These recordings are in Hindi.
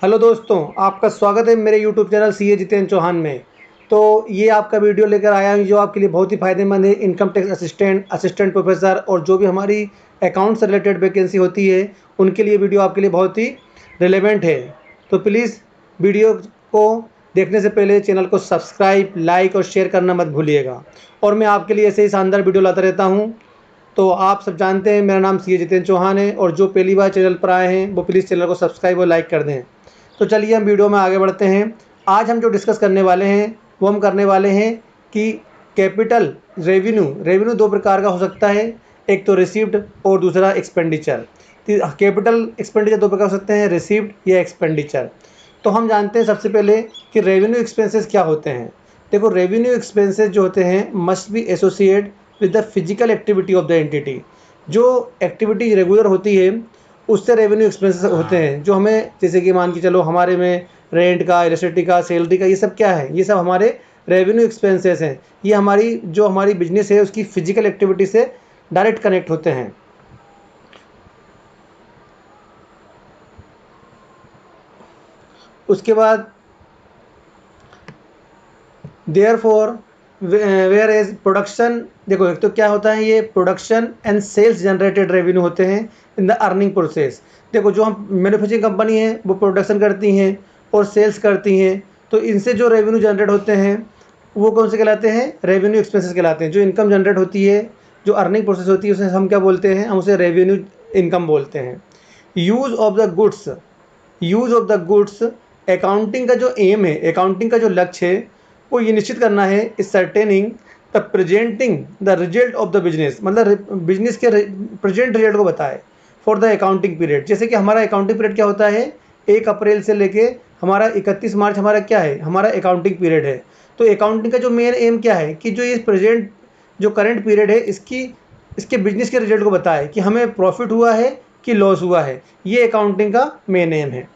हेलो दोस्तों, आपका स्वागत है मेरे YouTube channel CA Jitendra Chauhan में। तो ये आपका वीडियो लेकर आया हूँ जो आपके लिए बहुत ही फ़ायदेमंद है। इनकम टैक्स असिस्टेंट प्रोफेसर और जो भी हमारी अकाउंट से रिलेटेड वैकेंसी होती है उनके लिए वीडियो आपके लिए बहुत ही रिलेवेंट है। तो प्लीज़ वीडियो को देखने से पहले चैनल को सब्सक्राइब, लाइक और शेयर करना मत भूलिएगा। और मैं आपके लिए ऐसे ही शानदार वीडियो लाता रहता हूँ। तो आप सब जानते हैं मेरा नाम सीए जितेंद्र चौहान है, और जो पहली बार चैनल पर आए हैं वो प्लीज़ चैनल को सब्सक्राइब और लाइक कर दें। तो चलिए हम वीडियो में आगे बढ़ते हैं। आज हम जो डिस्कस करने वाले हैं वो हम करने वाले हैं कि कैपिटल रेवेन्यू दो प्रकार का हो सकता है, एक तो रिसीव्ड और दूसरा एक्सपेंडिचर। कैपिटल एक्सपेंडिचर दो प्रकार हो सकते हैं, रिसीव्ड या एक्सपेंडिचर। तो हम जानते हैं सबसे पहले कि रेवेन्यू एक्सपेंसेस क्या होते हैं। देखो, रेवेन्यू एक्सपेंसेस जो होते हैं must be associate with the physical activity of the entity. जो एक्टिविटी रेगुलर होती है उससे रेवेन्यू एक्सपेंसेस होते हैं, जो हमें जैसे कि मान के चलो हमारे में रेंट का, इलेक्ट्रिसिटी का, सैलरी का, ये सब क्या है, ये सब हमारे रेवेन्यू एक्सपेंसेस हैं। ये हमारी बिजनेस है उसकी फिजिकल एक्टिविटी से डायरेक्ट कनेक्ट होते हैं। उसके बाद देयरफॉर वेयर एज प्रोडक्शन, देखो एक तो क्या होता है, ये production and sales generated revenue होते हैं इन द अर्निंग प्रोसेस। देखो, जो हम मैन्युफैक्चरिंग कंपनी है वो प्रोडक्शन करती हैं और सेल्स करती हैं, तो इनसे जो रेवेन्यू जनरेट होते हैं वो कौन से कहलाते हैं, रेवेन्यू एक्सपेंसेस कहलाते हैं। जो इनकम जनरेट होती है, जो अर्निंग प्रोसेस होती है, उसे हम क्या बोलते हैं, हम उसे रेवेन्यू इनकम बोलते हैं। Use of the goods, accounting का जो एम है, अकाउंटिंग का जो लक्ष्य है वो ये निश्चित करना है, ascertaining the presenting the result of the business, मतलब बिजनेस के प्रेजेंट रिजल्ट को बताए फॉर द अकाउंटिंग पीरियड। जैसे कि हमारा अकाउंटिंग पीरियड क्या होता है, 1 अप्रैल से लेके हमारा 31 मार्च हमारा क्या है, हमारा अकाउंटिंग पीरियड है। तो अकाउंटिंग का जो मेन एम क्या है कि जो ये प्रेजेंट जो करंट पीरियड है इसके बिजनेस के रिजल्ट को बताए कि हमें प्रॉफिट हुआ है कि लॉस हुआ है। ये अकाउंटिंग का मेन एम है।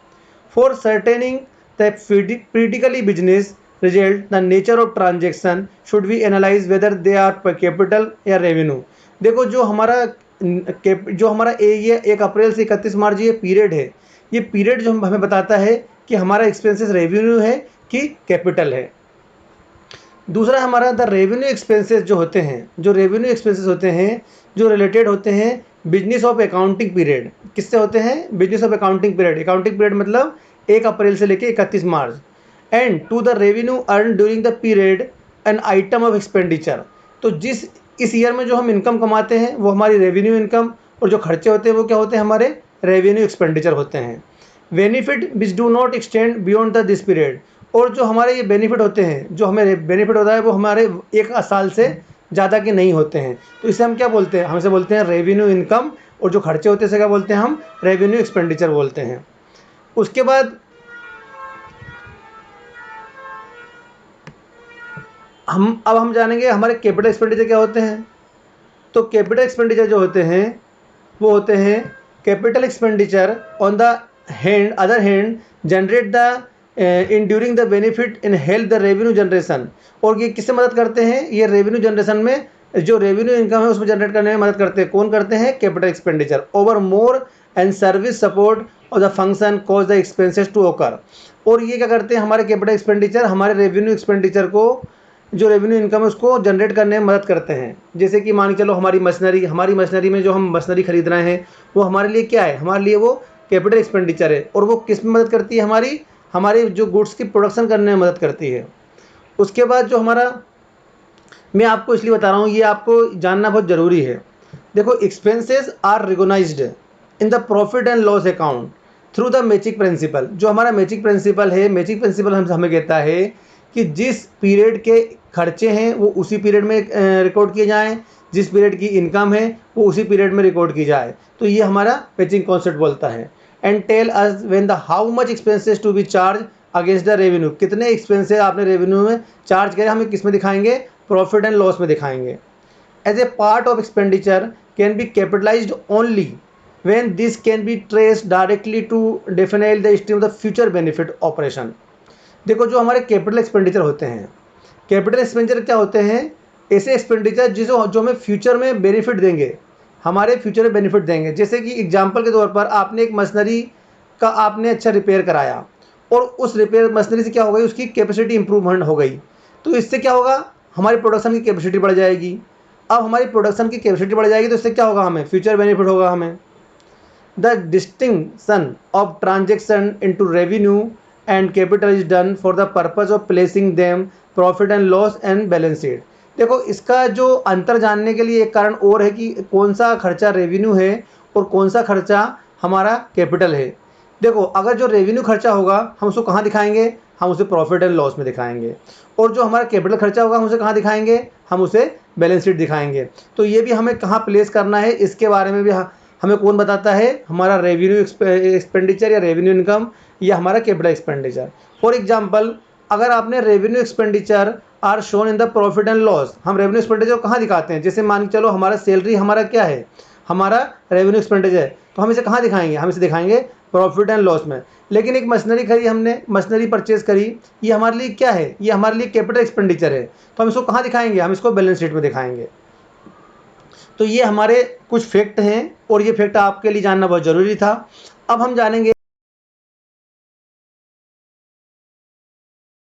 For ascertaining the critically business result, the nature of transaction should be analyzed whether they are per capital या revenue। देखो, जो हमारा ये 1 अप्रैल से 31 मार्च ये पीरियड है, ये पीरियड जो हमें बताता है कि हमारा एक्सपेंसेस रेवेन्यू है कि कैपिटल है। दूसरा हमारा द रेवेन्यू एक्सपेंसेस जो होते हैं, जो रिलेटेड होते हैं बिजनेस ऑफ अकाउंटिंग पीरियड। किससे होते हैं, बिजनेस ऑफ अकाउंटिंग पीरियड मतलब 1 अप्रैल से लेके 31 March. And to the revenue earn during the period an item of expenditure. तो इस ईयर में जो हम इनकम कमाते हैं वो हमारी रेवेन्यू इनकम, और जो खर्चे होते हैं वो क्या होते हैं, हमारे रेवेन्यू एक्सपेंडिचर होते हैं। Benefit which do not extend beyond the this period, और जो हमारे ये बेनिफिट होते हैं, जो हमें बेनिफिट होता है वो हमारे 1 साल से ज़्यादा के नहीं होते हैं। तो इसे हम क्या बोलते हैं, हम इसे बोलते हैं रेवेन्यू इनकम, और जो खर्चे होते हैं इसे क्या बोलते हैं, हम रेवेन्यू एक्सपेंडिचर बोलते हैं। उसके बाद हम जानेंगे हमारे कैपिटल एक्सपेंडिचर क्या होते हैं। तो कैपिटल एक्सपेंडिचर जो होते हैं वो होते हैं capital expenditure on the other hand generate the in during the benefit in help the revenue generation. और ये किससे मदद करते हैं, ये रेवेन्यू जनरेशन में, जो रेवेन्यू इनकम है उसमें जनरेट करने में मदद करते हैं। कौन करते हैं, capital expenditure. Over more and service support of the function cause the expenses to occur. और ये क्या करते हैं, हमारे कैपिटल एक्सपेंडिचर हमारे रेवेन्यू एक्सपेंडिचर को, जो रेवेन्यू इनकम है उसको जनरेट करने में मदद करते हैं। जैसे कि मान के चलो हमारी मशीनरी में जो हम मशीनरी खरीद रहे हैं वो हमारे लिए क्या है, हमारे लिए वो कैपिटल एक्सपेंडिचर है। और वो किस में मदद करती है, हमारी जो गुड्स की प्रोडक्शन करने में मदद करती है। उसके बाद जो मैं आपको इसलिए बता रहा हूँ, ये आपको जानना बहुत ज़रूरी है। देखो, expenses are recognised in the profit and loss account through the matching principle. जो हमारा मैचिंग प्रिंसिपल है, हमें कहता है कि जिस पीरियड के खर्चे हैं वो उसी पीरियड में रिकॉर्ड किए जाएं, जिस पीरियड की इनकम है वो उसी पीरियड में रिकॉर्ड की जाए। तो ये हमारा मैचिंग कॉन्सेप्ट बोलता है। And tell us when the how much expenses to be charge against the revenue, कितने एक्सपेंसेस आपने रेवेन्यू में चार्ज करे, हमें किस में दिखाएंगे, प्रॉफिट एंड लॉस में दिखाएंगे। As a part of expenditure can be capitalised only when this can be traced directly to define the stream of the future benefit operation। देखो, जो हमारे कैपिटल एक्सपेंडिचर होते हैं, कैपिटल एक्सपेंडिचर क्या होते हैं, ऐसे एक्सपेंडिचर जो हमें फ्यूचर में बेनिफिट देंगे, हमारे फ्यूचर में बेनिफिट देंगे। जैसे कि एग्जांपल के तौर पर आपने एक मशीनरी का आपने अच्छा रिपेयर कराया, और उस रिपेयर मशीनरी से क्या हो गई, उसकी कैपेसिटी इंप्रूवमेंट हो गई। तो इससे क्या होगा, हमारी प्रोडक्शन की कैपेसिटी बढ़ जाएगी। अब हमारी प्रोडक्शन की कैपेसिटी बढ़ जाएगी तो इससे क्या होगा, हमें फ्यूचर बेनिफिट होगा हमें। The distinction of transaction into revenue and capital is done for the purpose of placing them profit and loss and balance sheet. देखो, इसका जो अंतर जानने के लिए एक कारण और है कि कौन सा खर्चा रेवेन्यू है और कौन सा खर्चा हमारा कैपिटल है। देखो, अगर जो रेवेन्यू खर्चा होगा हम उसको कहाँ दिखाएंगे, हम उसे प्रॉफिट एंड लॉस में दिखाएंगे। और जो हमारा कैपिटल खर्चा होगा हम उसे कहाँ दिखाएंगे, हम उसे बैलेंस शीट दिखाएंगे। तो ये भी हमें कहाँ प्लेस करना है, इसके बारे में भी हमें कौन बताता है, हमारा रेवेन्यू एक्सपेंडिचर या रेवेन्यू इनकम या हमारा कैपिटल एक्सपेंडिचर। फॉर एग्जांपल, अगर आपने revenue expenditure are shown in the profit and loss, हम रेवेन्यू एक्सपेंडिचर कहाँ दिखाते हैं, जैसे मान के चलो हमारा सैलरी हमारा क्या है, हमारा रेवेन्यू एक्सपेंडिचर, तो हम इसे कहाँ दिखाएंगे, हम इसे दिखाएंगे प्रॉफिट एंड लॉस में। लेकिन एक मशीनरी खरीदी हमने, मशीनरी परचेज करी, ये हमारे लिए क्या है, ये हमारे लिए कैपिटल एक्सपेंडिचर है, तो हम इसको कहाँ दिखाएंगे, हम इसको बैलेंस शीट में दिखाएंगे। तो ये हमारे कुछ फैक्ट हैं और ये फैक्ट आपके लिए जानना बहुत ज़रूरी था। अब हम जानेंगे